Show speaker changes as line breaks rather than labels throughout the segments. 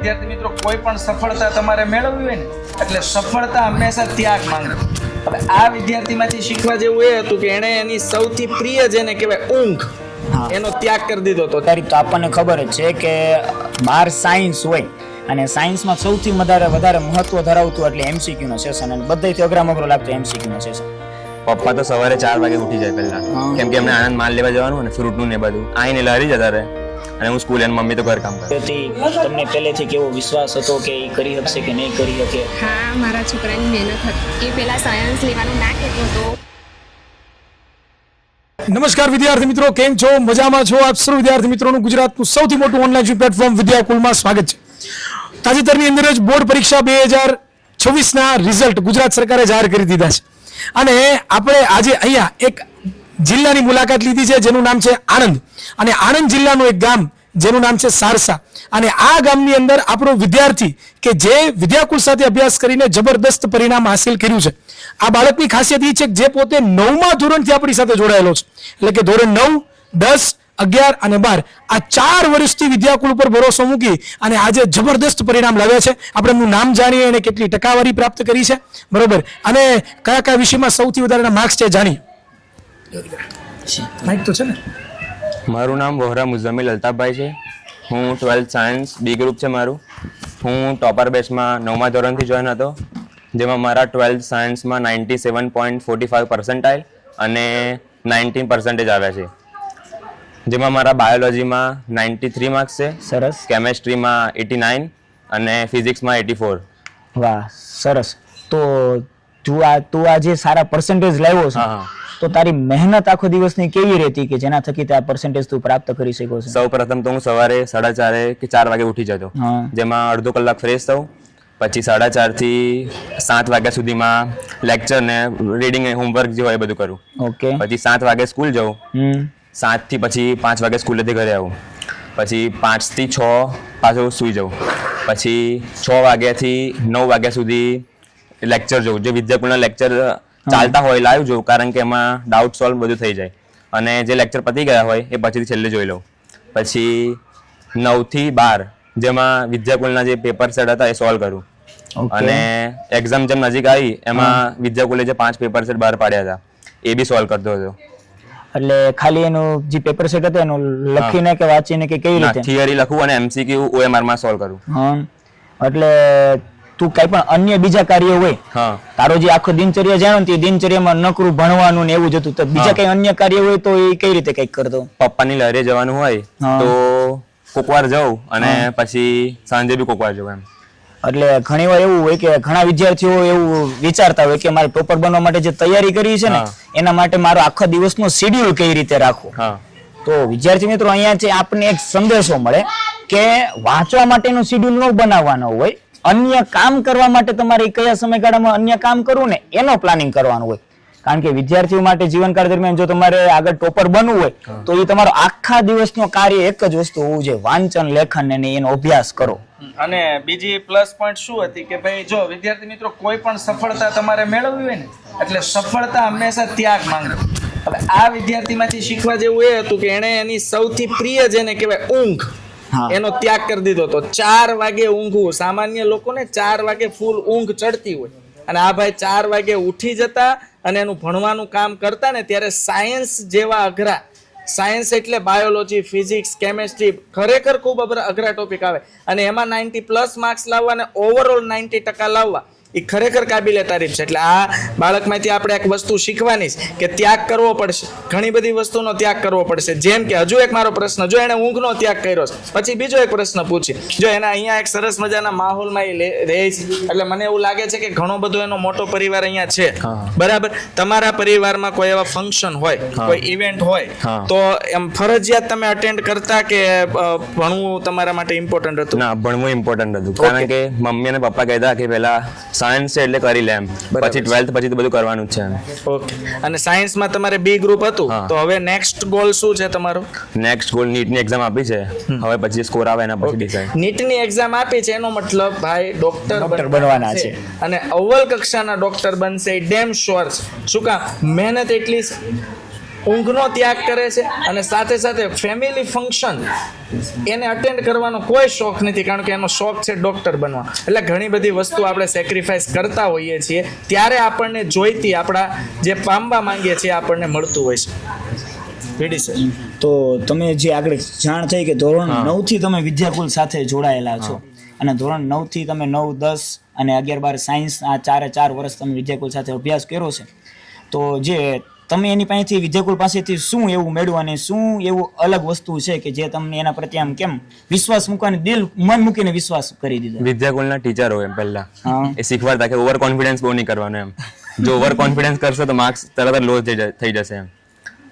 વિદ્યાર્થી મિત્રો, કોઈ પણ સફળતા તમારે મેળવવી હોય ને એટલે સફળતા હંમેશા ત્યાગ માંગે. હવે આ વિદ્યાર્થીમાંથી શીખવા જેવું એ હતું કે એણે એની સૌથી પ્રિય જેને કહેવાય ઊંઘ, એનો ત્યાગ કરી દીધો હતો.
તારીખ તો આપણને ખબર જ છે કે 12 સાયન્સ હોય અને સાયન્સમાં સૌથી વધારે મહત્વ ધરાવતું એટલે એમસીક્યુ નો સેશન, અને બધાથી અઘરામાં અઘરો લાગતો એમસીક્યુ નો સેશન.
પપ્પા તો સવારે 4 વાગે ઉઠી જાય પહેલા, કેમ કે એમને આનંદ માલ લેવા જવાનું અને ફ્રૂટ નું ને બધું આઈને લહેરી જતા રહે, અને હું સ્કૂલ અને મમ્મી તો ઘર કામ કરે.
તેથી તમને પહેલેથી કેવો વિશ્વાસ હતો કે એ કરી શકશે કે નહીં કરી શકે?
હા, મારા છોકરાની મહેનત હતી. એ પહેલા સાયન્સ લેવાનું ના કહેતો હતો.
નમસ્કાર વિદ્યાર્થી મિત્રો, કેમ છો? મજામાં છો? આપ સૌ વિદ્યાર્થી મિત્રોનું ગુજરાતનું સૌથી મોટું ઓનલાઈન પ્લેટફોર્મ વિદ્યાકુલમાં સ્વાગત છે. તાજેતરની અંદર જ બોર્ડ પરીક્ષા 2026ના રિઝલ્ટ ગુજરાત સરકારે જાહેર કરી દીધા છે, અને આપણે આજે અહીંયા એક જિલ્લાની મુલાકાત લીધી છે જેનું નામ છે આણંદ, અને આણંદ જિલ્લાનું એક ગામ જેનું નામ છે સારસા, અને આ ગામની અંદર આપણો વિદ્યાર્થી કે જે વિદ્યાકુલ સાથે અભ્યાસ કરીને જબરદસ્ત પરિણામ હાસિલ કર્યું છે. આ બાળકની ખાસિયત એ છે કે જે પોતે 9મા ધોરણથી આપણી સાથે જોડાયેલો છે, એટલે કે ધોરણ 9, 10, 11 અને 12 આ 4 વર્ષથી વિદ્યાકુલ ઉપર ભરોસો મૂકી અને આજે જબરદસ્ત પરિણામ લાવ્યા છે. આપણે એમનું નામ જાણીએ અને કેટલી ટકાવારી પ્રાપ્ત કરી છે, બરોબર, અને કયા કયા વિષયમાં સૌથી વધારેના માર્ક્સ છે જાણીએ. માઇક તો છે ને?
મારું નામ વોહરા મુઝમ્મિલ અલ્તાફભાઈ છે. હું 12th સાયન્સ બી ગ્રુપ છે મારું. હું ટોપર બેચમાં 9મા ધોરણથી જોઈન હતો, જેમાં મારા 12th સાયન્સમાં 97.45 પર્સન્ટાઇલ અને 19% આવ્યા છે, જેમાં મારા બાયોલોજીમાં 93 માર્ક્સ છે.
સરસ.
કેમેસ્ટ્રીમાં 89 અને ફિઝિક્સમાં 84.
વાહ, સરસ. તો તું આ જે સારા પર્સન્ટેજ લાવ્યો છે,
હા.
તો તારી મહેનત આખો દિવસની કેવી રહેતી કે જેના થકી તે આ પર્સન્ટેજ તું પ્રાપ્ત કરી શકો છે?
સૌ પ્રથમ તો હું સવારે 4:30 કે 4 વાગે ઉઠી જતો,
હા.
જેમાં અડધો કલાક ફ્રેશ થઉં, પછી 4:30 થી 7 વાગ્યા સુધીમાં લેક્ચર ને રીડિંગ હોમવર્ક જે હોય એ બધું કરું.
ઓકે.
પછી 7 વાગે સ્કૂલ જાઉં, 7 થી પછી 5 વાગે સ્કૂલેથી ઘરે આવું, પછી 5 થી 6 પાછું સૂઈ જાઉં, પછી 6 વાગ્યાથી 9 વાગ્યા સુધી લેક્ચર જોઉં, જે વિદ્યાકુલના લેક્ચર ચાલતા હોય લાઈવ જોઉં, કારણ કે એમાં ડાઉટ સોલ્વ બધું થઈ જાય, અને જે લેક્ચર પતી ગયા હોય એ પછીથી છેલ્લે જોઈ લઉં. પછી 9 થી 12 જેમાં વિદ્યાકુલના જે પેપર સેટ હતા એ સોલ્વ કરું, અને એક્ઝામ જેમ નજીક આવી એમાં વિદ્યાકુલે જે 5 પેપર સેટ બહાર પાડ્યા હતા એ બી સોલ્વ કરતો હતો.
એટલે ખાલી એનું જે પેપર સેટ હતું એનું લખીને કે વાંચીને કે કેવી રીતે?
થિયરી લખું અને એમસીક્યુ OMR માં સોલ્વ કરું.
હા, એટલે તું કઈ પણ અન્ય બીજા કાર્ય હોય,
હા,
તારો જે આખો દિનચર્યા જાણો તે દિનચર્યામાં નકરું ભણવાનું ને એવું જ હતું, તો બીજા કઈ અન્ય કાર્ય હોય તો એ કઈ રીતે કઈક કરતો?
પપ્પાની લહેરે જવાનું હોય તો કોકવાર જાઉં, અને પછી સાંજે બી કોકવાર જાઉં એમ.
એટલે ઘણી વાર એવું હોય કે ઘણા વિદ્યાર્થીઓ એવું વિચારતા હોય કે મારે ટોપર બનવા માટે જે તૈયારી કરી છે ને એના માટે મારો આખા દિવસનો શેડ્યુલ કઈ રીતે રાખવું. તો વિદ્યાર્થી મિત્રો, અહીંયા છે આપણને એક સંદેશો મળે કે વાંચવા માટેનું શેડ્યુલ ન બનાવવાનો હોય, અન્ય કામ કરવા માટે તમારે કયા સમયગાળામાં અન્ય કામ કરવું ને એનો પ્લાનિંગ કરવાનું હોય. કારણ કે વિદ્યાર્થીઓ માટે જીવનકાળ દરમિયાન જો તમારે આગળ ટોપર બનવું હોય તો એ તમારો આખા દિવસનો કાર્ય એક જ વસ્તુ હોવું જોઈએ, વાંચન, લેખન અને એનો અભ્યાસ કરો.
અને બીજી પ્લસ પોઈન્ટ શું હતી કે ભાઈ જો વિદ્યાર્થી મિત્રો, કોઈ પણ સફળતા તમારે મેળવવી હોય ને એટલે સફળતા હંમેશા ત્યાગ માંગે. હવે આ વિદ્યાર્થીમાંથી શીખવા જેવું એ હતું કે એણે એની સૌથી પ્રિય જેને કહેવાય ઊંઘ, એનો ત્યાગ કરી દીધો હતો. 4 વાગે ઊંઘવું, સામાન્ય લોકોને 4 વાગે ફૂલ ઊંઘ ચડતી હોય, અને આ ભાઈ 4 વાગે ઉઠી જતા અને એનું ભણવાનું કામ કરતા ને ત્યારે સાયન્સ જેવા અઘરા, સાયન્સ એટલે બાયોલોજી, ફિઝિક્સ, કેમેસ્ટ્રી, ખરેખર ખૂબ અઘરા ટોપિક આવે, અને એમાં 90+ માર્ક્સ લાવવા અને ઓવરઓલ 90% લાવવા એ ખરેખર કાબિલે તારીફ છે. એટલે આ બાળકમાંથી આપણે એક વસ્તુ શીખવાની છે કે ત્યાગ કરવો પડશે, ઘણી બધી વસ્તુનો ત્યાગ કરવો પડશે. જેમ કે હજુ એક મારો પ્રશ્ન, જો એને ઊંઘનો ત્યાગ કર્યો છે, પછી બીજો એક પ્રશ્ન પૂછી, જો એને અહીંયા એક સરસ મજાના માહોલમાં એ રહે છે, એટલે મને એવું લાગે છે કે ઘણો બધો એનો મોટો પરિવાર અહીંયા છે, બરાબર. તમારા પરિવારમાં કોઈ એવા ફંક્શન હોય, કોઈ ઇવેન્ટ હોય, તો એમ ફરજિયાત તમે અટેન્ડ કરતા કે ભણવું તમારા માટે ઇમ્પોર્ટન્ટ હતું?
ના, ભણવું ઇમ્પોર્ટન્ટ હતું, કારણ કે મમ્મી અને પપ્પા કહેતા કે પહેલા સાયન્સ છે એટલે કરી લે એમ, પછી 12th પછી તો બધું કરવાનું જ છે.
ઓકે. અને સાયન્સમાં તમારે બી ગ્રુપ હતું, તો હવે નેક્સ્ટ ગોલ શું છે તમારો?
નેક્સ્ટ ગોલ નીટની એક્ઝામ આપી છે, હવે પછી સ્કોર આવે એના પછી ડિસાઈડ.
નીટની એક્ઝામ આપી છે એનો મતલબ ભાઈ ડોક્ટર
બનવાના છે,
અને અવ્વલ કક્ષાના ડોક્ટર બનશે, ડેમ શ્યોર છે. શું કામ? મહેનત એટલી ઊંઘનો ત્યાગ કરે છે અને સાથે સાથે ફેમિલી ફંક્શન એને અટેન્ડ કરવાનો કોઈ શોખ નથી, કારણ કે એનો શોખ છે ડૉક્ટર બનવા. એટલે ઘણી બધી વસ્તુ આપણે સેક્રિફાઈસ કરતા હોઈએ છીએ, ત્યારે આપણને જોઈતી આપણા જે પામવા માંગીએ છીએ આપણને મળતું હોય છે. વીડી સર,
તો તમે જે આગળ જાણ થઈ કે ધોરણ 9 થી તમે વિદ્યાકુલ સાથે જોડાયેલા છો અને ધોરણ 9 થી તમે 9, 10 અને 11, 12 સાયન્સ આ 4 વર્ષ તમે વિદ્યાકુલ સાથે અભ્યાસ કર્યો છે. તો જે તમે એની પાસેથી વિદ્યાકુલ પાસેથી શું એવું મેળવ્યું અને શું એવું અલગ વસ્તુ છે કે જે તમને એના પ્રત્યે આમ કેમ વિશ્વાસ મૂકવાની મન મૂકીને વિશ્વાસ કરી દીધો?
વિદ્યાકુલના ટીચર હોય એમ પહેલા
હા.
એ શીખવાડતા કે ઓવર કોન્ફિડન્સ બહુ નહીં કરવાનો એમ. જો ઓવર કોન્ફિડન્સ કરશો તો માર્ક્સ તરત જ લો થઈ જશે એમ.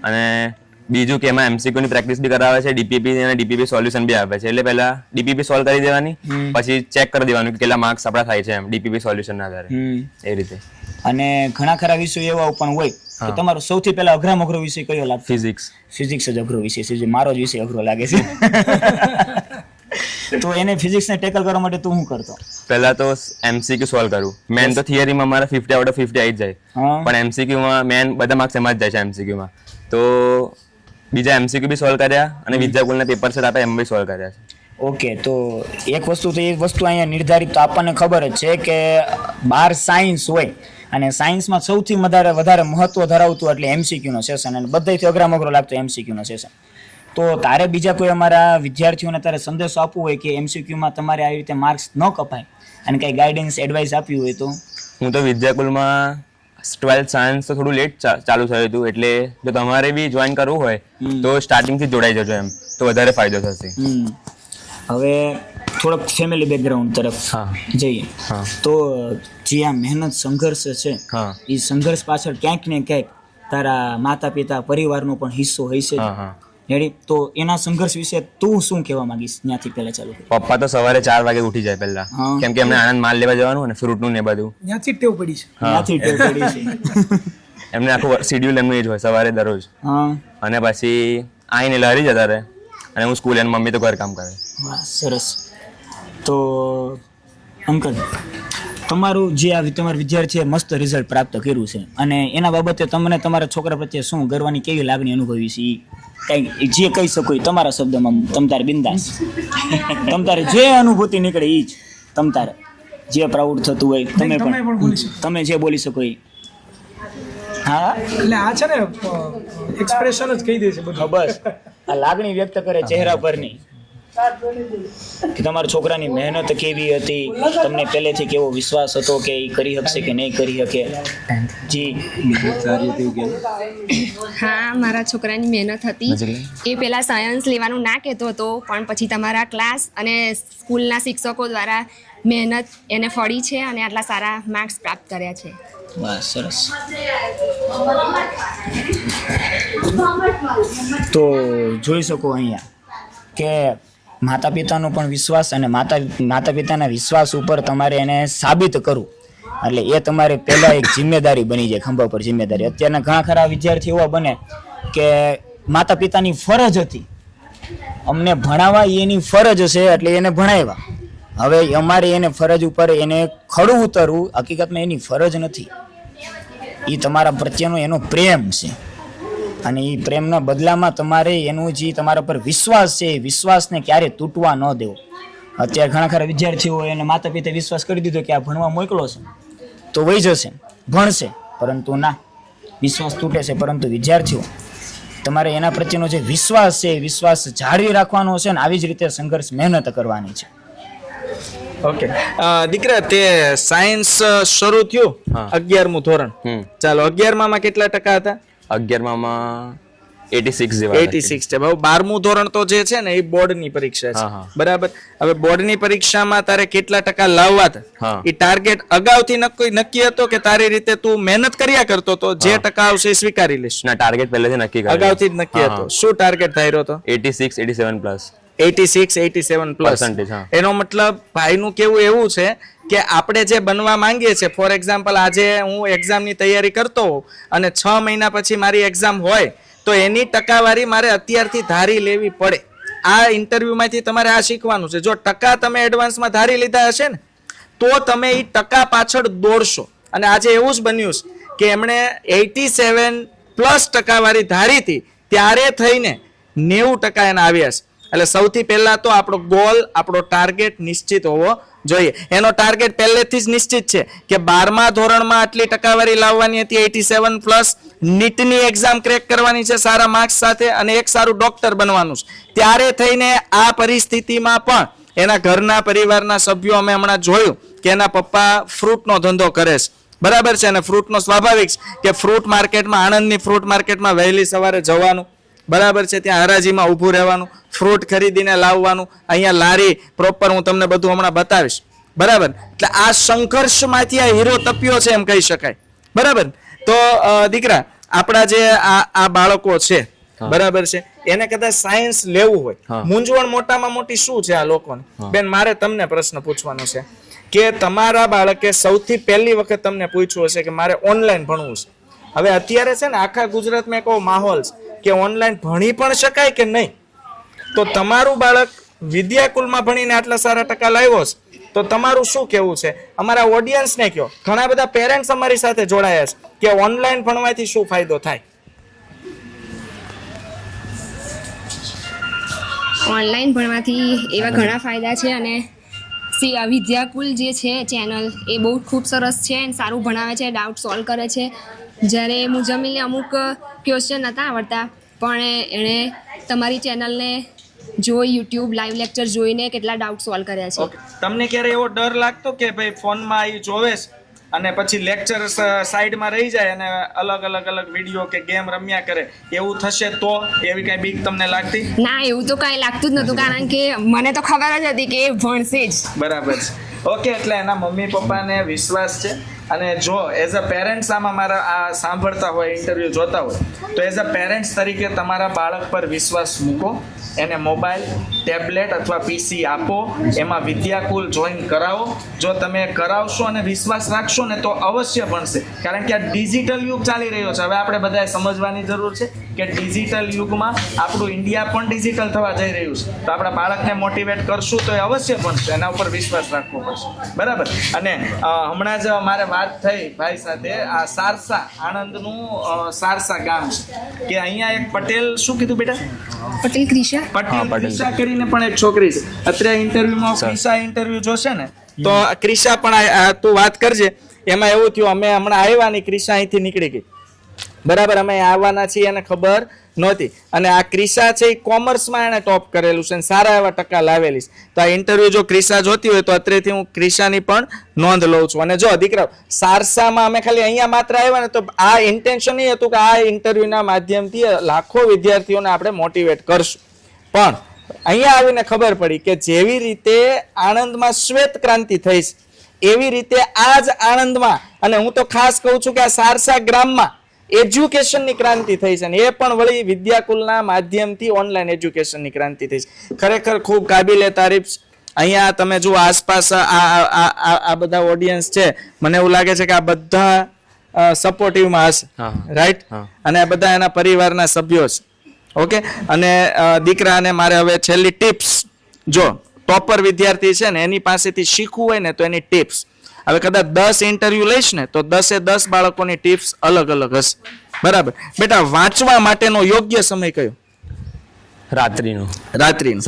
અને બીજું કે એમાં MCQ ની પ્રેક્ટિસ બી કરાવે છે, DPP અને DPP સોલ્યુશન બી આપે છે. એટલે પહેલા DPP સોલ્વ કરી દેવાની, પછી ચેક કરી દેવાનું કે કેટલા માર્ક્સ આપણા થાય છે એમ DPP સોલ્યુશન ના આધારે. એ રીતે.
અને ઘણા ખરા વિષયો એવા પણ હોય કે તમારો સૌથી પહેલા અઘરામાં અઘરો વિષય કયો લાગે? ફિઝિક્સ જ અઘરો વિષય છે, જે મારો જ વિષય અઘરો લાગે છે. તો એને ફિઝિક્સને ટેકલ કરવા માટે તું શું કરતો?
પહેલા તો MCQ સોલ્વ કરું. મેન તો થિયરીમાં મારા 50 આઉટ ઓફ 50 આવી જ જાય, પણ MCQ માં મેન બધા માર્ક્સ એમાં જ જાય છે MCQ માં. તો બીજા MCQ બી સોલ્વ કર્યા અને વિદ્યાકુલના પેપર સેટ આપ્યા એમ બી સોલ્વ કર્યા છે.
ઓકે, તો એક વસ્તુ તો એ વસ્તુ અહીંયા નિર્ધારિત તો આપણને ખબર જ છે કે 12 સાયન્સ હોય અને સાયન્સમાં સૌથી વધારે મહત્વ ધરાવતું એટલે MCQ નો સેશન અને બધાથી અઘરામાં અઘરો લાગતો MCQ નો સેશન. તો તારે બીજા કોઈ અમારા વિદ્યાર્થીઓને તારે સંદેશો આપવો હોય કે MCQ માં તમારે આવી રીતે માર્ક્સ ન કપાય અને કઈ ગાઈડન્સ એડવાઇસ આપવી હોય તો?
હું તો વિદ્યાકુલમાં 12th સાયન્સ તો થોડું લેટ ચાલુ થયું હતું, એટલે જો તમારે બી જોઈન કરવું હોય તો સ્ટાર્ટિંગથી જોડાઈ જજો એમ, તો વધારે ફાયદો થશે.
હવે થોડોક ફેમિલી બેકગ્રાઉન્ડ તરફ જઈએ તો જે આ મહેનત સંઘર્ષ છે એ સંઘર્ષ પાછળ ક્યાંક ને ક્યાંક તારા માતા પિતા પરિવારનો પણ હિસ્સો હોય છે. રેડી, તો એના સંઘર્ષ વિશે તું શું કહેવા માંગીશ? ત્યાંથી પહેલા ચાલુ.
પપ્પા તો સવારે 4 વાગે ઉઠી જાય પહેલા, કેમ કે એમને આનંદ માલ લેવા જવાનું અને ફ્રૂટ નું ને બધું
ત્યાંથી ટેવ પડી છે.
ત્યાંથી ટેવ પડી છે.
એમને આખું શેડ્યુલ એમનું એ જ હોય સવારે દરરોજ. અને પછી આવીને લહેરી જતા રહે અને હું સ્કૂલ અને મમ્મી તો ઘર કામ કરે.
વાહ, સરસ. તો અંકલ, તમારું જે આ તમારા વિદ્યાર્થીએ મસ્ત રિઝલ્ટ પ્રાપ્ત કર્યું છે અને એના બાબતે તમને તમારા છોકરા પ્રત્યે શું ગર્વની કેવી લાગણી અનુભવી છે? કંઈ જે કહી શકો એ તમારા શબ્દમાં, તમતારે બિંદાસ. તમતારે જે અનુભૂતિ નીકળે એ જ તમતારે જે પ્રાઉડ થતું હોય તમે પણ તમે જે બોલી શકો એ. હા,
એટલે આ છે ને એક્સપ્રેશન જ કહી દે છે બધું.
બસ આ લાગણી વ્યક્ત કરે ચહેરા પરની કે તમારા છોકરાની મહેનત કેવી હતી, તમને પહેલેથી કેવો વિશ્વાસ હતો કે એ કરી શકશે કે નહીં કરી શકે. જી,
હા, મારા છોકરાની મહેનત હતી. એ પહેલાં સાયન્સ લેવાનું ના કહેતો હતો, પણ પછી તમારા ક્લાસ અને સ્કૂલના શિક્ષકો દ્વારા મહેનત એને ફળી છે અને આટલા સારા માર્ક્સ પ્રાપ્ત કર્યા છે.
વાહ, સરસ. તો જોઈ શકો અહીંયા કે માતા પિતાનો પણ વિશ્વાસ અને માતા પિતાના વિશ્વાસ ઉપર તમારે એને સાબિત કરવું, એટલે એ તમારે પહેલા એક જિમ્મેદારી બની જાય, ખંભા પર જિમ્મેદારી. અત્યારના ઘણા ખરા વિદ્યાર્થી એવા બને કે માતા પિતાની ફરજ હતી અમને ભણાવવા, એની ફરજ છે એટલે એને ભણાવ્યા. હવે અમારે એને ફરજ ઉપર એને ખડું ઉતરવું, હકીકતમાં એની ફરજ નથી, એ તમારા પ્રત્યેનો એનો પ્રેમ છે અને એ પ્રેમના બદલામાં તમારે એનું જે તમારા પર વિશ્વાસ છે એ વિશ્વાસને ક્યારે તૂટવા ન દેવો. અત્યારે ઘણા ખરા વિદ્યાર્થીઓ એને માતા પિતાએ વિશ્વાસ કરી દીધો કે આ ભણવા મોકલો છે તો વહી જશે, ભણશે, પરંતુ ના, વિશ્વાસ તૂટે છે. પરંતુ વિદ્યાર્થીઓ તમારે એના પ્રત્યેનો જે વિશ્વાસ છે એ વિશ્વાસ જાળવી રાખવાનો છે અને આવી જ રીતે સંઘર્ષ મહેનત કરવાની છે.
ઓકે, દીકરા તે સાયન્સ શરૂ થયું 11મું ધોરણ, ચાલો 11માં કેટલા ટકા હતા?
11માં 86 જેવા.
86 છે. 12મું ધોરણ તો જે છે ને એ બોર્ડની પરીક્ષા છે, બરાબર? હવે બોર્ડની પરીક્ષામાં તારે કેટલા ટકા લાવવા હતા એ ટાર્ગેટ અગાઉથી નક્કી હતો કે તારી રીતે તું મહેનત કર્યા કરતો તો જે ટકા આવશે એ સ્વીકારી લઈશ?
ના, ટાર્ગેટ પહેલેથી નક્કી કર્યો,
અગાઉથી જ નક્કી હતો. શું ટાર્ગેટ ધાર્યો હતો?
86 87 પ્લસ.
86-87 પ્લસ. એનો મતલબ ભાઈનું કેવું એવું છે કે આપણે જે બનવા માંગીએ છીએ, ફોર એક્ઝામ્પલ આજે હું એક્ઝામની તૈયારી કરતો હોઉં અને 6 મહિના પછી મારી એક્ઝામ હોય તો એની ટકાવારી મારે અત્યારથી ધારી લેવી પડે. આ ઇન્ટરવ્યુમાંથી તમારે આ શીખવાનું છે. જો ટકા તમે એડવાન્સમાં ધારી લીધા હશે ને તો તમે એ ટકા પાછળ દોડશો. અને આજે એવું જ બન્યું છે કે એમણે 87 પ્લસ ટકાવારી ધારી હતી ત્યારે થઈને 90% એના આવ્યા છે. એટલે સૌથી પહેલા તો આપણો ગોલ, આપણો ટાર્ગેટ નિશ્ચિત હોવો જોઈએ. એનો ટાર્ગેટ પહેલેથી જ નિશ્ચિત છે કે 12મા ધોરણમાં આટલી ટકાવારી લાવવાની હતી, 87 પ્લસ. નીટની એક્ઝામ ક્રેક કરવાની છે સારા માર્ક્સ સાથે, અને એક સારું ડોક્ટર બનવાનું છે. ત્યારે થઈને આ પરિસ્થિતિમાં પણ એના ઘરના પરિવારના સભ્યો, અમે હમણાં જોયું કે એના પપ્પા ફ્રૂટનો ધંધો કરે છે, બરાબર છે, અને ફ્રૂટનો સ્વાભાવિક છે કે ફ્રૂટ માર્કેટમાં, આણંદની ફ્રૂટ માર્કેટમાં વહેલી સવારે જવાનું, બરાબર છે, ત્યાં હરાજીમાં ઊભું રહેવાનું, ફ્રૂટ ખરીદીને લાવવાનું, અહીંયા લારી પ્રોપર, હું તમને બધું હમણાં બતાવીશ, બરાબર. એટલે આ સંઘર્ષમાંથી આ હીરો તપ્યો છે એમ કહી શકાય, બરાબર. તો દીકરા, આપણા જે આ બાળકો છે, બરાબર છે, એને કદાચ સાયન્સ લેવું હોય, મૂંઝવણ મોટામાં મોટી શું છે આ લોકોને? બેન, મારે તમને પ્રશ્ન પૂછવાનો છે કે તમારા બાળકે સૌથી પહેલી વખત તમને પૂછ્યું હશે કે મારે ઓનલાઈન ભણવું છે. હવે અત્યારે છે ને આખા ગુજરાતમાં એવો માહોલ છે કે ઓનલાઈન ભણી પણ શકાય કે નહીં. તો તમારું બાળક વિદ્યાકુલમાં ભણીને આટલા સારા ટકા લાવ્યો છે, તો તમારું શું કહેવું છે? અમારા ઓડિયન્સને કહો. ઘણા બધા પેરેન્ટ્સ અમારી સાથે જોડાયા છે કે ઓનલાઈન ભણવાથી શું ફાયદો થાય?
ઓનલાઈન ભણવાથી એવા ઘણા ફાયદા છે, અને વિદ્યાકુલ જે છે ચેનલ એ બહુ ખૂબ સરસ છે અને સારું ભણાવે છે, ડાઉટ સોલ્વ કરે છે. જ્યારે મુજમ્મિલને અમુક ક્વેશ્ચન નહોતા આવડતા, પણ એણે તમારી ચેનલને જોઈ, યુટ્યુબ લાઈવ લેક્ચર જોઈને કેટલા ડાઉટ સોલ્વ કર્યા છે.
તમને ક્યારે એવો ડર લાગતો કે ભાઈ ફોનમાં આવી જોવે છે અને પછી લેક્ચર સાઈડમાં રહી જાય અને અલગ વિડીયો કે ગેમ રમ્યા કરે, એવું થશે તો? એવી કઈ બીક તમને લાગતી?
ના, એવું તો કાંઈ લાગતું જ નહોતું, કારણ કે મને તો ખબર જ હતી કે એ ભણશે જ.
બરાબર છે. ઓકે, એટલે એના મમ્મી પપ્પાને વિશ્વાસ છે. અને જો એઝ અ પેરેન્ટ્સ આમાં મારા આ સાંભળતા હોય, ઇન્ટરવ્યૂ જોતા હોય, તો એઝ અ પેરેન્ટ્સ તરીકે તમારા બાળક પર વિશ્વાસ મૂકો. એને મોબાઈલ, ટેબ્લેટ અથવા પીસી આપો, એમાં વિદ્યાકુલ જોઈન કરાવો. જો તમે કરાવશો અને વિશ્વાસ રાખશો ને તો અવશ્ય ભણશે. કારણ કે આ ડિજિટલ યુગ ચાલી રહ્યો છે. હવે આપણે બધાએ સમજવાની જરૂર છે કે ડિજિટલ યુગમાં આપણું ઇન્ડિયા પણ ડિજિટલ થવા જઈ રહ્યું છે. તો આપણા બાળકને મોટિવેટ કરશું તો એ અવશ્ય ભણશે. એના ઉપર વિશ્વાસ રાખવો પડશે, બરાબર. અને હમણાં જ મારે વાત થઈ ભાઈ સાથે, આ સારસા, આણંદનું સારસા ગામ છે, કે અહીંયા એક પટેલ, શું કીધું બેટા?
પટેલ ક્રિશા.
પટેલ ક્રિશા કરીને પણ એક છોકરી છે. અત્યારે ઇન્ટરવ્યુમાં ક્રિશા ઇન્ટરવ્યુ જોશે ને, તો ક્રિશા પણ તું વાત કરજે. એમાં એવું થયું, અમે હમણાં આવ્યા ની, ક્રિશા અહીંથી નીકળી ગઈ, બરાબર. અમે આવવાના છીએ એને ખબર નહોતી. અને આ ક્રિશા છે એ કોમર્સમાં એને ટોપ કરેલું છે, સારા એવા ટકા લાવેલી છે. તો આ ઇન્ટરવ્યુ જો ક્રિશા જોતી હોય તો અત્રેથી હું ક્રિશાની પણ નોંધ લઉં છું. અને જો દીકરા, સારસામાં અમે ખાલી અહીંયા માત્ર આવ્યા ને, તો આ ઇન્ટેન્શન એ હતું કે આ ઇન્ટરવ્યુના માધ્યમથી લાખો વિદ્યાર્થીઓને આપણે મોટિવેટ કરશું. પણ અહીંયા આવીને ખબર પડી કે જેવી રીતે આણંદમાં શ્વેત ક્રાંતિ થઈ છે, એવી રીતે આ જ આણંદમાં, અને હું તો ખાસ કહું છું કે આ સારસા ગ્રામમાં એજ્યુકેશનની ક્રાંતિ થઈ છે, અને એ પણ વળી વિદ્યાકુલના માધ્યમથી ઓનલાઈન એજ્યુકેશનની ક્રાંતિ થઈ છે. ખરેખર ખૂબ કાબિલે તારીફ. અહીંયા તમે જુઓ આસપાસ આ બધા ઓડિયન્સ છે, મને એવું લાગે છે કે આ બધા સપોર્ટિવમાં હશે, રાઈટ? અને આ બધા એના પરિવારના સભ્યો છે. ઓકે. અને દીકરાને મારે હવે છેલ્લી ટિપ્સ, જો ટોપર વિદ્યાર્થી છે ને, એની પાસેથી શીખવું હોય ને તો એની ટિપ્સ. હવે કદાચ 10 ઇન્ટરવ્યુ લઈશ ને તો 10 બાળકોની ટિપ્સ અલગ હશે, બરાબર. બેટા, વાંચવા માટેનો યોગ્ય સમય કયો? રાત્રિનો.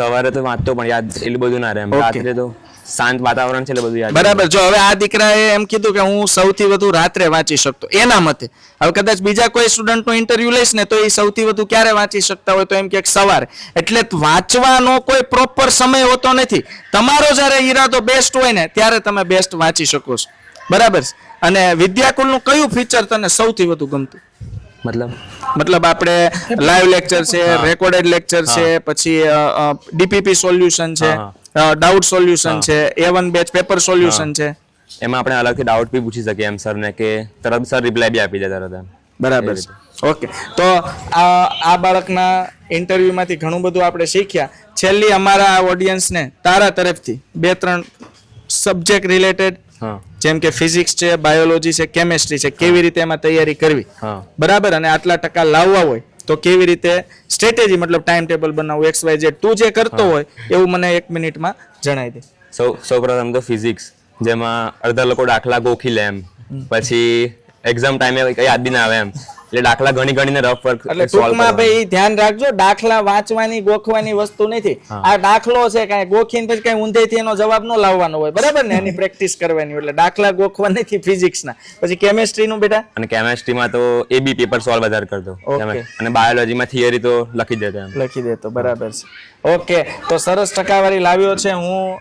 સવારે તો વાંચતો પણ યાદ એટલું બધું ના રહે. રાત્રે તો શાંત વાતાવરણ છે એટલે બધું યાદ.
બરાબર. જો હવે આ દીકરાએ એમ કીધું કે હું સૌથી વધુ રાત્રે વાંચી શકતો, એના મતે. હવે કદાચ બીજા કોઈ સ્ટુડન્ટનો ઇન્ટરવ્યુ લઈશ ને તો એ સૌથી વધુ ક્યારે વાંચી શકતા હોય તો એમ કે સવારે. એટલે વાંચવાનો કોઈ પ્રોપર સમય હોતો નથી. તમારો જ્યારે ઈરાદો બેસ્ટ હોય ને ત્યારે તમે બેસ્ટ વાંચી શકો છો, બરાબર. અને વિદ્યાકુલનું કયું ફીચર તને સૌથી વધુ ગમતું? મતલબ આપણે લાઈવ લેક્ચર છે, રેકોર્ડેડ લેક્ચર છે, પછી ડીપીપી સોલ્યુશન છે, ડાઉટ સોલ્યુશન છે, A1 બેચ પેપર સોલ્યુશન છે.
એમાં આપણે અલગથી ડાઉટ બી પૂછી શકીએ એમ સરને, કે તરત સર રિપ્લાય બી આપી દે તરત.
બરાબર. ઓકે. તો આ બાળકના ઇન્ટરવ્યુમાંથી ઘણું બધું આપણે શીખ્યા. છેલ્લી અમારા ઓડિયન્સને તારા તરફથી 2-3 સબ્જેક્ટ રિલેટેડ, જેમ કે ફિઝિક્સ છે, બાયોલોજી છે, કેમેસ્ટ્રી છે, કેવી રીતે એમાં તૈયારી કરવી, બરાબર, અને આટલા ટકા લાવવા હોય તો કેવી રીતે સ્ટ્રેટેજી, મતલબ ટાઈમ ટેબલ બનાવવું, XYZ, તું જે કરતો હોય એવું મને 1 મિનિટમાં જણાવી દે.
સૌ પ્રથમ તો ફિઝિક્સ, જેમાં અડધા લોકો દાખલા ગોખી લે એમ, પછી એક્ઝામ ટાઈમે કઈ યાદ બી ના આવે એમ, એટલે દાખલા ગણીને રફ વર્ક
એટલે ટૂંકમાં ભાઈ ધ્યાન રાખજો, દાખલા વાંચવાની ગોખવાની વસ્તુ નથી. આ દાખલો છે, કાંઈ ગોખીને પછી કઈ ઊંધેથી એનો જવાબ ન લાવવાનો હોય, બરાબર ને? એની પ્રેક્ટિસ કરવાની. એટલે દાખલા ગોખવા નથી ફિઝિક્સના. પછી કેમેસ્ટ્રીનું બેટા?
અને કેમેસ્ટ્રીમાં તો એ બી પેપર સોલ્વ વધારે કરતો.
Okay.
અને બાયોલોજીમાં થિયરી તો લખી દેતો એમ.
લખી દેતો, બરાબર છે. ઓકે, તો સરસ ટકાવારી લાવ્યો છે. હું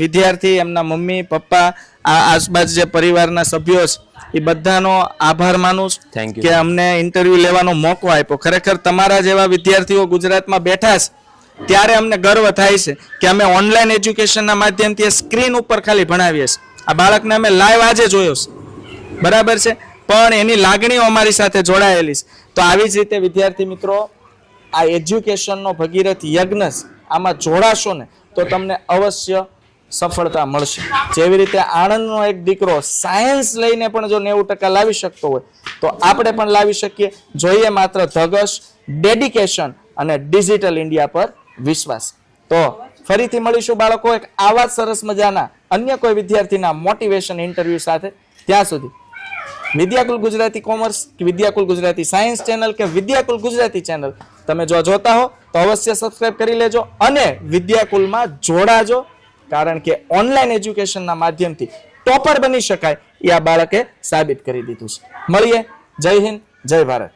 વિદ્યાર્થી, એમના મમ્મી પપ્પા, આ આસપાસ જે પરિવારના સભ્યો છે એ બધાનો આભાર માનું છું
Thank you.
કે અમને ઇન્ટરવ્યુ લેવાનો મોકો આપ્યો. ખરેખર તમારા જેવા વિદ્યાર્થીઓ ગુજરાતમાં બેઠા છે ત્યારે અમને ગર્વ થાય છે કે અમે ઓનલાઈન એજ્યુકેશનના માધ્યમથી સ્ક્રીન ઉપર ખાલી ભણાવીએ છીએ. આ બાળકને અમે લાઈવ આજે જોયો છે, બરાબર છે, પણ એની લાગણીઓ અમારી સાથે જોડાયેલી છે. તો આવી જ રીતે વિદ્યાર્થી મિત્રો, આ એજ્યુકેશનનો ભગીરથ યજ્ઞ છે, આમાં જોડાશો ને તો તમને અવશ્ય સફળતા મળશે. જેવી રીતે આણંદનો એક દીકરો સાયન્સ લઈને પણ જો 90% લાવી શકતો હોય તો આપણે પણ લાવી શકીએ. જોઈએ માત્ર ધગશ, ડેડિકેશન અને ડિજિટલ ઇન્ડિયા પર વિશ્વાસ. તો ફરીથી મળીશું બાળકો એક આવા જ સરસ મજાના અન્ય કોઈ વિદ્યાર્થીના મોટિવેશન ઇન્ટરવ્યુ સાથે. ત્યાં સુધી વિદ્યાકુલ ગુજરાતી કોમર્સ કે વિદ્યાકુલ ગુજરાતી સાયન્સ ચેનલ કે વિદ્યાકુલ ગુજરાતી ચેનલ તમે જો જોતા હો તો અવશ્ય સબસ્ક્રાઇબ કરી લેજો અને વિદ્યાકુલમાં જોડાજો, કારણ કે ઓનલાઈન એજ્યુકેશનના માધ્યમથી ટોપર બની શકાય એ આ બાળકે સાબિત કરી દીધું છે. મળીએ. જય હિન્દ, જય ભારત.